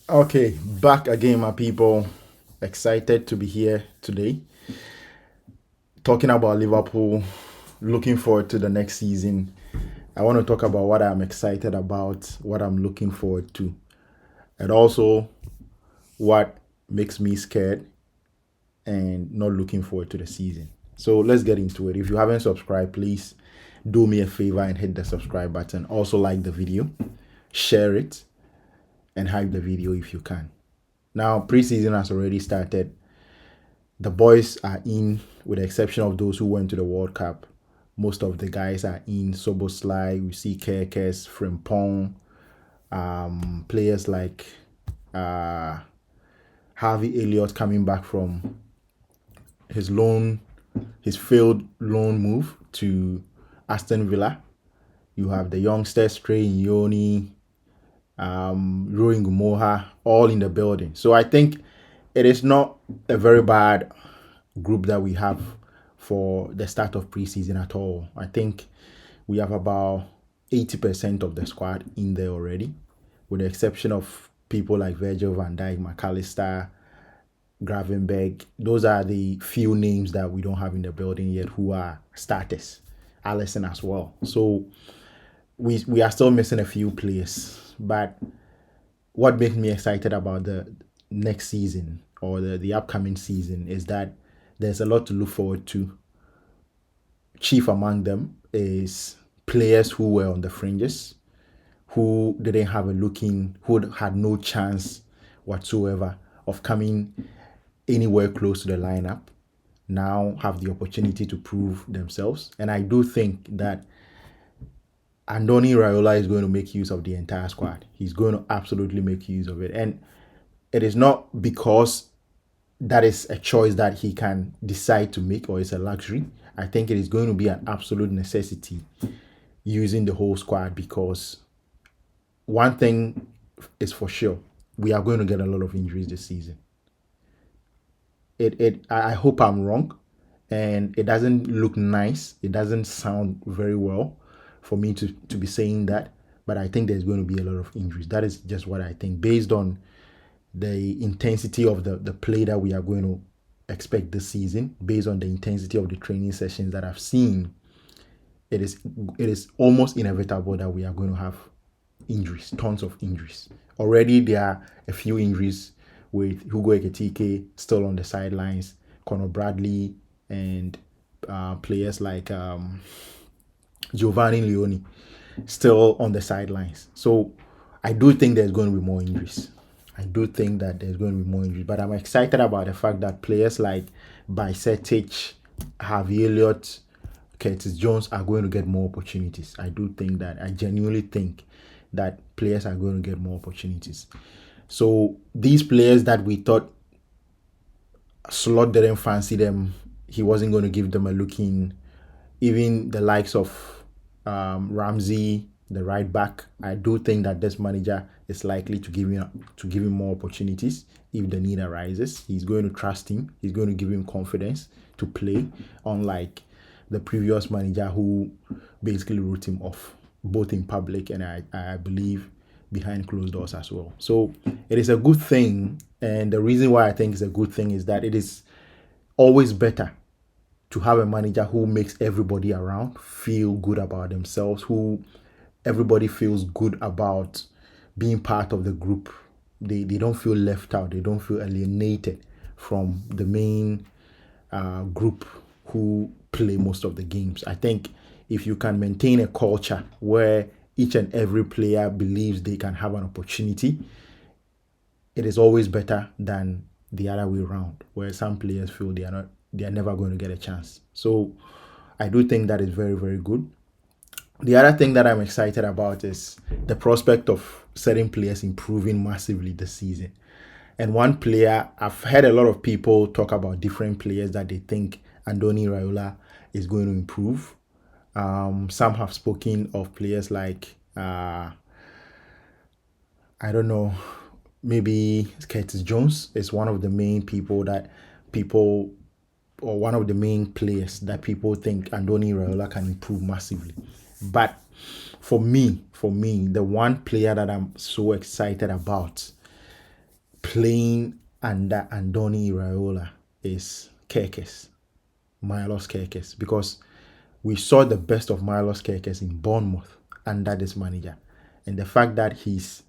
Okay, back again, my people. Excited to be here today, talking about Liverpool. Looking forward to the next season. I want to talk about what I'm excited about, what I'm looking forward to, and also what makes me scared and not looking forward to the season. So let's get into it. If you haven't subscribed, please do me a favor and hit the subscribe button. Also, like the video, share it, and hype the video if you can. Now, preseason has already started. The boys are in, with the exception of those who went to the World Cup. Most of the guys are in. Soboslai, we see Kerkez, Frimpong, players like uh, Harvey Elliott coming back from his loan, his failed loan move to Aston Villa. You have the youngsters, Trey Nyoni, Ruin Gumoha, all in the building. So I think it is not a very bad group that we have for the start of preseason at all. I think we have about 80% of the squad in there already, with the exception of people like Virgil van Dijk, McAllister, Gravenberg. Those are the few names that we don't have in the building yet who are starters. Allison as well. So we are still missing a few players. But what makes me excited about the next season or the upcoming season is that there's a lot to look forward to. Chief among them is players who were on the fringes, who didn't have a look in, who had no chance whatsoever of coming anywhere close to the lineup, now have the opportunity to prove themselves. And I do think that Andoni Iraola is going to make use of the entire squad. He's going to absolutely make use of it. And it is not because that is a choice that he can decide to make or it's a luxury. I think it is going to be an absolute necessity using the whole squad because one thing is for sure, we are going to get a lot of injuries this season. I hope I'm wrong, and it doesn't look nice. It doesn't sound very well for me to be saying that, but I think there's going to be a lot of injuries. That is just what I think based on the intensity of the play that we are going to expect this season, based on the intensity of the training sessions that I've seen. It is almost inevitable that we are going to have injuries, tons of injuries. Already there are a few injuries with Hugo Ekitike still on the sidelines, Conor Bradley, and players like Giovanni Leone still on the sidelines. So I do think there's going to be more injuries. I do think that there's going to be more injuries, but I'm excited about the fact that players like Bicetic, Harvey Elliott, Curtis Jones are going to get more opportunities. I do think that. I genuinely think that players are going to get more opportunities. So these players that we thought Slot didn't fancy them, he wasn't going to give them a look in. Even the likes of Ramsey, the right back, I do think that this manager is likely to give him more opportunities if the need arises. He's going to trust him. He's going to give him confidence to play, unlike the previous manager who basically wrote him off, both in public and I believe behind closed doors as well. So it is a good thing, and the reason why I think it's a good thing is that it is always better to have a manager who makes everybody around feel good about themselves, who everybody feels good about being part of the group. They don't feel left out, they don't feel alienated from the main group who play most of the games. I think if you can maintain a culture where each and every player believes they can have an opportunity, it is always better than the other way around, where some players feel they are never going to get a chance. So I do think that is very, very good. The other thing that I'm excited about is the prospect of certain players improving massively this season. And one player, I've heard a lot of people talk about different players that they think Andoni Iraola is going to improve. Some have spoken of players like, I don't know, maybe Curtis Jones is one of the main people that people, or one of the main players that people think Andoni Iraola can improve massively. But for me, the one player that I'm so excited about playing under Andoni Iraola is Kerkez, Milos Kerkez, because we saw the best of Milos Kerkez in Bournemouth under this manager, and the fact that he's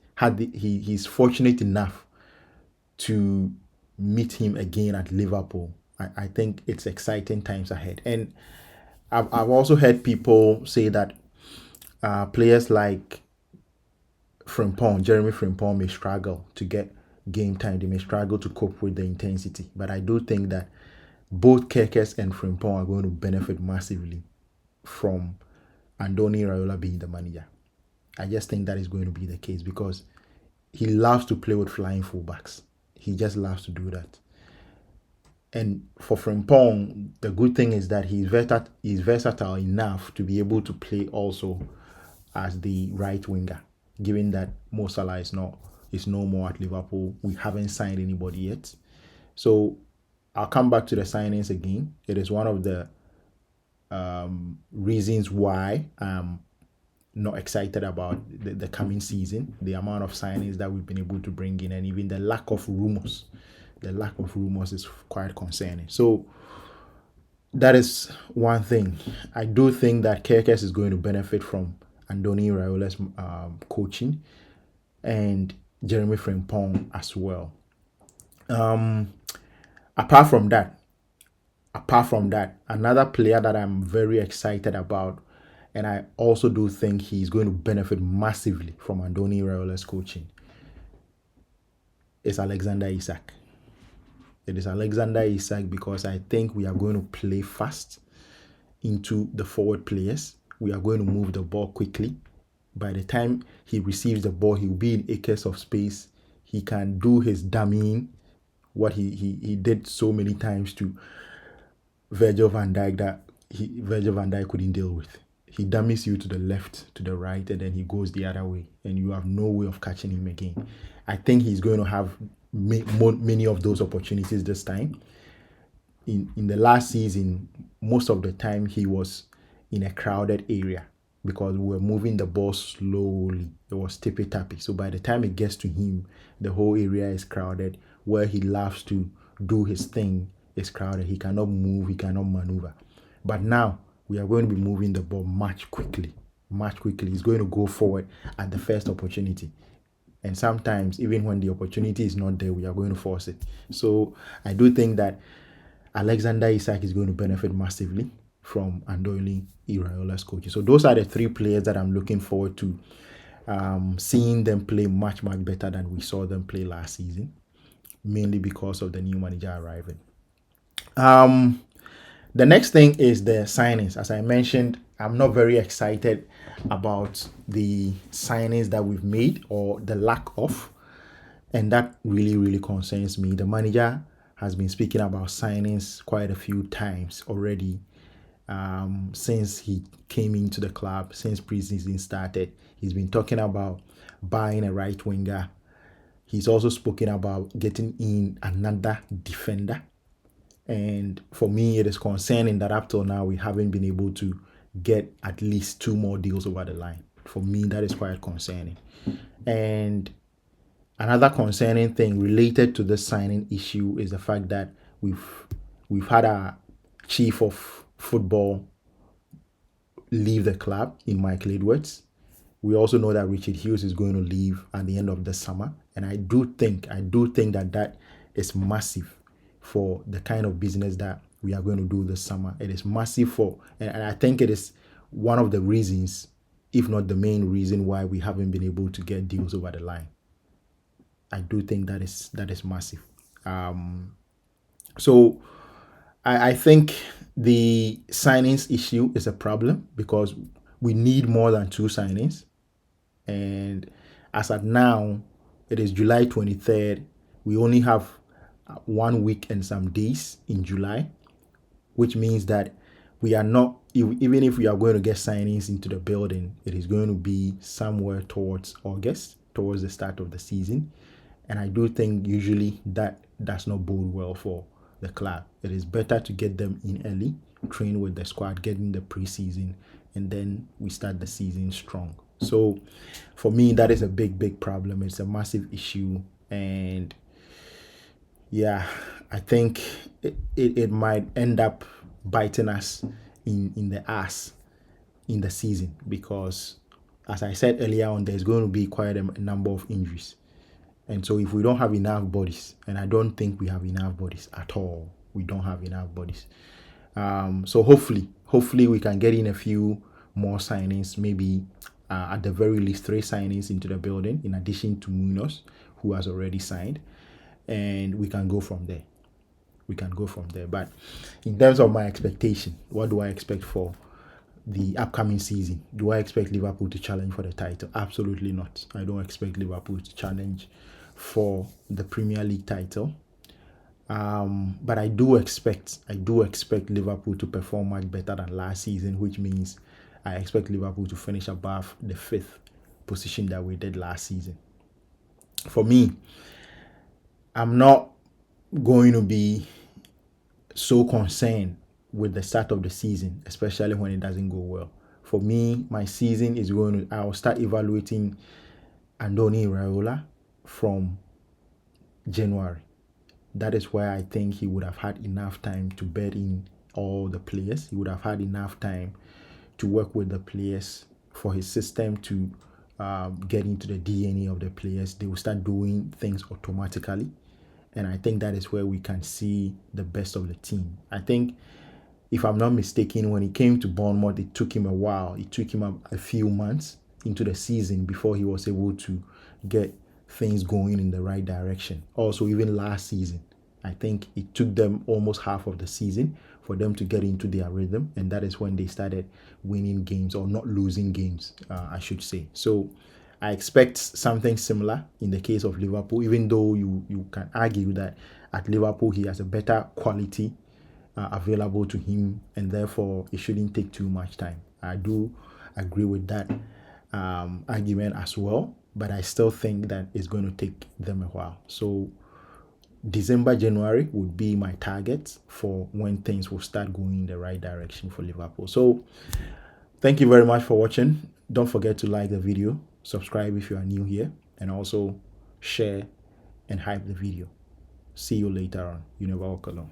fortunate enough to meet him again at Liverpool. I think it's exciting times ahead. And I've also heard people say that players like Jeremy Frimpong may struggle to get game time. They may struggle to cope with the intensity. But I do think that both Kerkez and Frimpong are going to benefit massively from Andoni Iraola being the manager. I just think that is going to be the case because he loves to play with flying fullbacks. He just loves to do that. And for Frimpong, the good thing is that he's versatile enough to be able to play also as the right winger, given that Mo Salah is no more at Liverpool. We haven't signed anybody yet. So I'll come back to the signings again. It is one of the reasons why I'm not excited about the coming season, the amount of signings that we've been able to bring in, and even the lack of rumors. The lack of rumors is quite concerning. So that is one thing. I do think that Kerkez is going to benefit from Andoni Iraola's coaching and Jeremy Frimpong as well. Apart from that, another player that I'm very excited about, and I also do think he's going to benefit massively from Andoni Iraola's coaching, is Alexander Isak. It is Alexander Isak because I think we are going to play fast into the forward players. We are going to move the ball quickly. By the time he receives the ball, he will be in acres of space. He can do his dummying, what he did so many times to Virgil van Dijk that Virgil van Dijk couldn't deal with. He dummies you to the left, to the right, and then he goes the other way, and you have no way of catching him again. I think he's going to have many of those opportunities this time. In the last season, most of the time he was in a crowded area because we were moving the ball slowly. It was tippy-tappy. So by the time it gets to him, the whole area is crowded. Where he loves to do his thing is crowded. He cannot move, he cannot maneuver. But now we are going to be moving the ball much quickly. He's going to go forward at the first opportunity. And sometimes, even when the opportunity is not there, we are going to force it. So I do think that Alexander Isak is going to benefit massively from Andoni Iraola's coaching. So those are the three players that I'm looking forward to seeing them play much, much better than we saw them play last season, mainly because of the new manager arriving. The next thing is the signings. As I mentioned, I'm not very excited about the signings that we've made or the lack of, and that really, really concerns me. The manager has been speaking about signings quite a few times already since he came into the club, since preseason started. He's been talking about buying a right winger. He's also spoken about getting in another defender. And for me, it is concerning that up till now, we haven't been able to get at least 2 more deals over the line. For me, that is quite concerning. And another concerning thing related to the signing issue is the fact that we've had a chief of football leave the club in Michael Edwards. We also know that Richard Hughes is going to leave at the end of the summer. And I do think that is massive for the kind of business that we are going to do this summer. It is massive and I think it is one of the reasons, if not the main reason, why we haven't been able to get deals over the line. I do think that is massive. So I think the signings issue is a problem because we need more than 2 signings. And as at now, it is July 23rd. We only have 1 week and some days in July, which means that we are not, even if we are going to get signings into the building, it is going to be somewhere towards August, towards the start of the season. And I do think usually that does not bode well for the club. It is better to get them in early, train with the squad, get in the preseason, and then we start the season strong. So for me, that is a big problem. It's a massive issue. And yeah, I think it might end up biting us in the ass in the season because, as I said earlier on, there's going to be quite a number of injuries. And so, if we don't have enough bodies, and I don't think we have enough bodies at all, we don't have enough bodies. So hopefully we can get in a few more signings, maybe at the very least 3 signings into the building, in addition to Munoz, who has already signed, and we can go from there. We can go from there. But in terms of my expectation, what do I expect for the upcoming season? Do I expect Liverpool to challenge for the title? Absolutely not. I don't expect Liverpool to challenge for the Premier League title. But I do expect Liverpool to perform much better than last season, which means I expect Liverpool to finish above the 5th position that we did last season. For me, I'm not going to be so concerned with the start of the season, especially when it doesn't go well. For me, my season is going to, I'll start evaluating Andoni Iraola from January. That is why I think he would have had enough time to bed in all the players. He would have had enough time to work with the players for his system to get into the DNA of the players. They will start doing things automatically. And I think that is where we can see the best of the team. I think, if I'm not mistaken, when he came to Bournemouth, it took him a while. It took him a few months into the season before he was able to get things going in the right direction. Also, even last season, I think it took them almost half of the season for them to get into their rhythm, and that is when they started winning games, or not losing games, I should say. So I expect something similar in the case of Liverpool, even though you can argue that at Liverpool he has a better quality available to him, and therefore it shouldn't take too much time. I do agree with that argument as well, but I still think that it's going to take them a while. So December, January would be my target for when things will start going in the right direction for Liverpool. So thank you very much for watching. Don't forget to like the video, subscribe if you are new here, and also share and hype the video. See you later on. You never walk alone.